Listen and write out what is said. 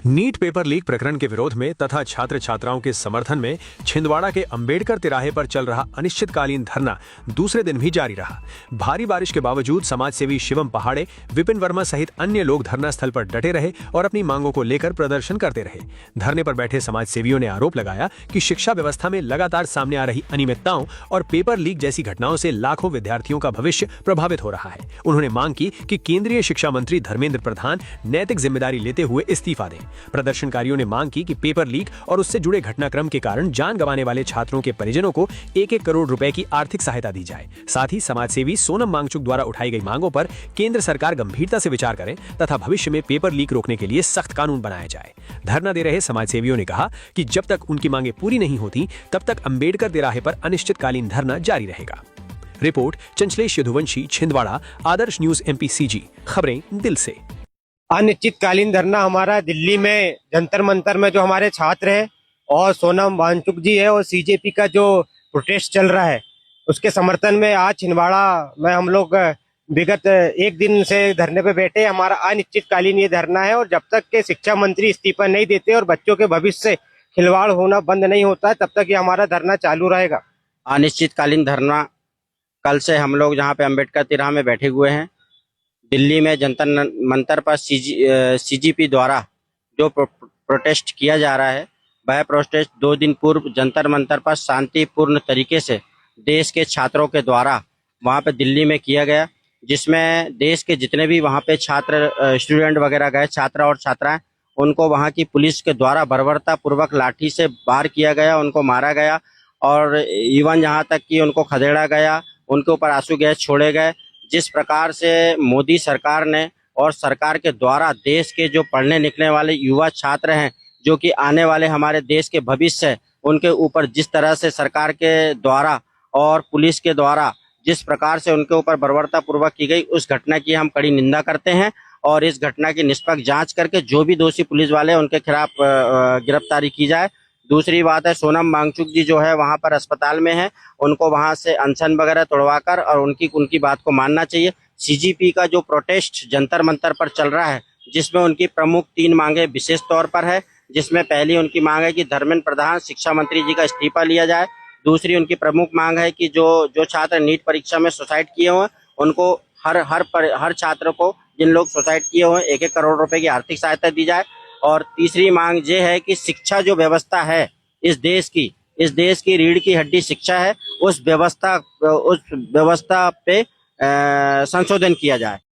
NEET paper leak प्रकरण के विरोध में तथा छात्र छात्राओं के समर्थन में छिंदवाड़ा के अंबेडकर तिराहे पर चल रहा अनिश्चितकालीन धरना दूसरे दिन भी जारी रहा। भारी बारिश के बावजूद समाजसेवी शिवम पहाड़े, विपिन वर्मा सहित अन्य लोग धरना स्थल पर डटे रहे और अपनी मांगों को लेकर प्रदर्शन करते रहे। धरने पर बैठे समाजसेवियों ने आरोप लगाया कि शिक्षा व्यवस्था में लगातार सामने आ रही अनियमितताओं और पेपर लीक जैसी घटनाओं से लाखों विद्यार्थियों का भविष्य प्रभावित हो रहा है। उन्होंने मांग की कि केंद्रीय शिक्षा मंत्री धर्मेंद्र प्रधान नैतिक जिम्मेदारी लेते हुए इस्तीफा दें। प्रदर्शनकारियों ने मांग की कि पेपर लीक और उससे जुड़े घटनाक्रम के कारण जान गंवाने वाले छात्रों के परिजनों को 1-1 करोड़ रुपए की आर्थिक सहायता दी जाए। साथ ही समाजसेवी सोनम वांगचुक द्वारा उठाई गई मांगों पर केंद्र सरकार गंभीरता से विचार करे तथा भविष्य में पेपर लीक रोकने के लिए सख्त कानून बनाया जाए। धरना दे रहे समाजसेवियों ने कहा कि जब तक उनकी मांगे पूरी नहीं होती तब तक अंबेडकर तिराहे पर अनिश्चितकालीन धरना जारी रहेगा। रिपोर्ट चंचलेश यदुवंशी, छिंदवाड़ा, आदर्श न्यूज MPCG। खबरें दिल से। अनिश्चितकालीन धरना हमारा दिल्ली में जंतर मंतर में जो हमारे छात्र हैं और सोनम वांगचुक जी है और CJP का जो प्रोटेस्ट चल रहा है उसके समर्थन में आज छिंदवाड़ा में हम लोग विगत एक दिन से धरने पे बैठे। हमारा अनिश्चितकालीन ये धरना है और जब तक के शिक्षा मंत्री इस्तीफा नहीं देते और बच्चों के भविष्य से खिलवाड़ होना बंद नहीं होता है तब तक ये हमारा धरना चालू रहेगा। अनिश्चितकालीन धरना कल से हम लोग जहाँ पे अंबेडकर तिराहा में बैठे हुए हैं। दिल्ली में जंतर मंतर पर CJP द्वारा जो प्रोटेस्ट किया जा रहा है वह प्रोटेस्ट 2 दिन पूर्व जंतर मंतर पर शांतिपूर्ण तरीके से देश के छात्रों के द्वारा वहां पे दिल्ली में किया गया, जिसमें देश के जितने भी वहां पे छात्र स्टूडेंट वगैरह गए, छात्रा और छात्राएं, उनको वहां की पुलिस के द्वारा बर्बरता पूर्वक लाठी से वार किया गया, उनको मारा गया और इवन यहाँ तक कि उनको खदेड़ा गया, उनके ऊपर आंसू गैस छोड़े गए। जिस प्रकार से मोदी सरकार ने और सरकार के द्वारा देश के जो पढ़ने लिखने वाले युवा छात्र हैं, जो कि आने वाले हमारे देश के भविष्य है, उनके ऊपर जिस तरह से सरकार के द्वारा और पुलिस के द्वारा जिस प्रकार से उनके ऊपर बर्बरता पूर्वक की गई, उस घटना की हम कड़ी निंदा करते हैं और इस घटना की निष्पक्ष जांच करके जो भी दोषी पुलिस वाले हैं उनके खिलाफ गिरफ्तारी की जाए। दूसरी बात है, सोनम वांगचुक जी जो है वहां पर अस्पताल में है, उनको वहां से अनशन वगैरह तोड़वाकर और उनकी बात को मानना चाहिए। CJP का जो प्रोटेस्ट जंतर मंतर पर चल रहा है, जिसमें उनकी प्रमुख 3 मांगे विशेष तौर पर है, जिसमें पहली उनकी मांग है कि धर्मेंद्र प्रधान शिक्षा मंत्री जी का इस्तीफा लिया जाए। दूसरी उनकी प्रमुख मांग है कि जो छात्र नीट परीक्षा में सुसाइड किए हुए उनको हर छात्र को, जिन लोग सुसाइड किए हुए 1-1 करोड़ रुपए की आर्थिक सहायता दी जाए। और तीसरी मांग ये है कि शिक्षा जो व्यवस्था है इस देश की रीढ़ की हड्डी शिक्षा है, उस व्यवस्था पे संशोधन किया जाए।